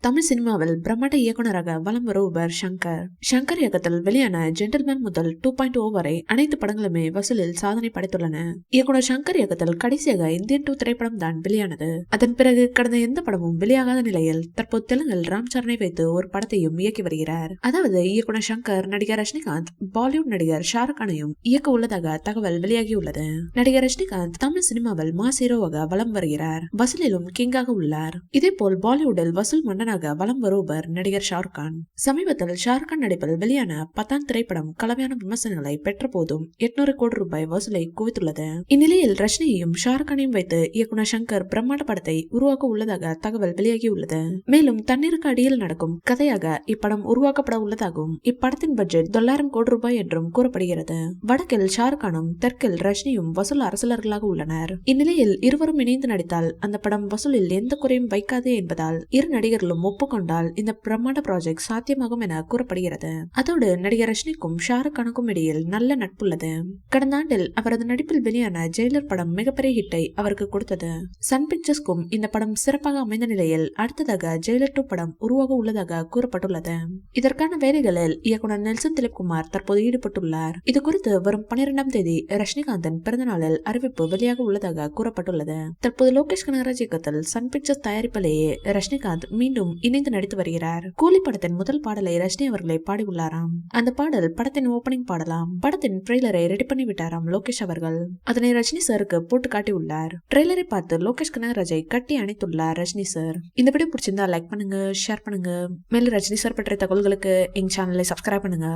தமிழ் சினிமாவில் பிரம்மாண்ட இயக்குனராக வலம் வருபவர் சங்கர். சங்கர் இயக்கத்தில் வெளியான ஜென்டில்மேன் முதல் 2.0 வரை அனைத்து படங்களுமே வசூலில் சாதனை படைத்துள்ளன. இயக்குனர் சங்கர் இயக்கத்தில் கடைசியாக இந்தியன் 2 திரைப்படம் தான் வெளியானது. அதன் பிறகு கடந்த எந்த படமும் வெளியாகாத நிலையில் தற்போது தெலுங்கில் ராம் சரனை வைத்து ஒரு படத்தையும் இயக்கி வருகிறார். அதாவது இயக்குனர் சங்கர் நடிகர் ரஜினிகாந்த், பாலிவுட் நடிகர் ஷாருக்கானையும் இயக்க உள்ளதாக தகவல் வெளியாகியுள்ளது. நடிகர் ரஜினிகாந்த் தமிழ் சினிமாவில் மாஸ் ஹீரோவாக வலம் வருகிறார். வசூலிலும் கிங்காக உள்ளார். இதேபோல் பாலிவுட்டில் வசூல் மன்னனாக வலம் வருபவர் நடிகர் ஷாருக்கான். சமீபத்தில் ஷாருக்கான் நடிப்பில் வெளியான பத்தான் திரைப்படம் கலவையான விமர்சனங்களை பெற்ற போதும் 800 கோடி ரூபாய் வசூலை குவித்துள்ளது. இந்நிலையில் ரஜினியையும் ஷாருக்கானையும் வைத்து இயக்குனர் சங்கர் பிரம்மாண்ட படத்தை உருவாக்க உள்ளதாக தகவல் வெளியாகியுள்ளது. மேலும் தண்ணீருக்கு அடியில் நடக்கும் கதையாக இப்படம் உருவாக்கப்பட உள்ளதாகவும் இப்படத்தின் பட்ஜெட் 900 கோடி ரூபாய் என்றும் கூறப்படுகிறது. வடக்கில் ஷாருக்கானும் தெற்கில் ரஜினியும் வசூல் அரசலர்களாக உள்ளனர். இந்நிலையில் இருவரும் இணைந்து நடித்தால் அந்த படம் வசூலில் எந்த குறையும் வைக்காது என்பதால் இரு நடிகர்களும் ஒப்புக்கொண்டால் இந்த பிரம்மாண்ட ப்ராஜெக்ட் சாத்தியமாகும் என கூறப்படுகிறது. அதோடு நடிகர் ரஜினிக்கும் ஷாருக்கானுக்கும் இடையில் நல்ல நட்புள்ளது. கடந்த ஆண்டில் அவரது நடிப்பில் வெளியான ஜெயிலர் படம் மிகப்பெரிய ஹிட்டை அவருக்கு கொடுத்தது. சன் பிக்சர்ஸ்க்கும் இந்த படம் சிறப்பாக அமைந்த நிலையில் அடுத்ததாக ஜெயிலர் 2 படம் உருவாக உள்ளதாக கூறப்பட்டுள்ளது. இதற்கான வேலைகளில் இயக்குனர் நெல்சன் திலீப்குமார் தற்போது ஈடுபட்டுள்ளார். இது குறித்து வரும் 12ஆம் தேதி ரஜினிகாந்தின் பிறந்த நாளில் அறிவிப்பு வெளியாக உள்ளதாக கூறப்பட்டுள்ளது. தற்போது லோகேஷ் கனகராஜ் இயக்கத்தில் சன் பிக்சர்ஸ் தயாரிப்பிலேயே ரஜினிகாந்த் மீண்டும் இணைந்து நடித்து வருகிறார். கூலி படத்தின் முதல் பாடலை ரஜினி அவர்களை பாடியுள்ளாராம். அந்த பாடல் படத்தின் ஓபனிங் பாடலாம். படத்தின் ட்ரெய்லரை ரெடி பண்ணி விட்டாராம் லோகேஷ் அவர்கள். அதனை ரஜினி சாருக்கு போட்டு காட்டியுள்ளார். ட்ரெய்லரை பார்த்து லோகேஷ் கனகராஜை கட்டி அணைத்துள்ளார் ரஜினி சார். இந்த வீடியோ பிடிச்சிருந்தா லைக் பண்ணுங்க, ஷேர் பண்ணுங்க. மேலும் ரஜினி சார் பற்றிய தகவல்களுக்கு எங்க சேனலை சப்ஸ்கிரைப் பண்ணுங்க.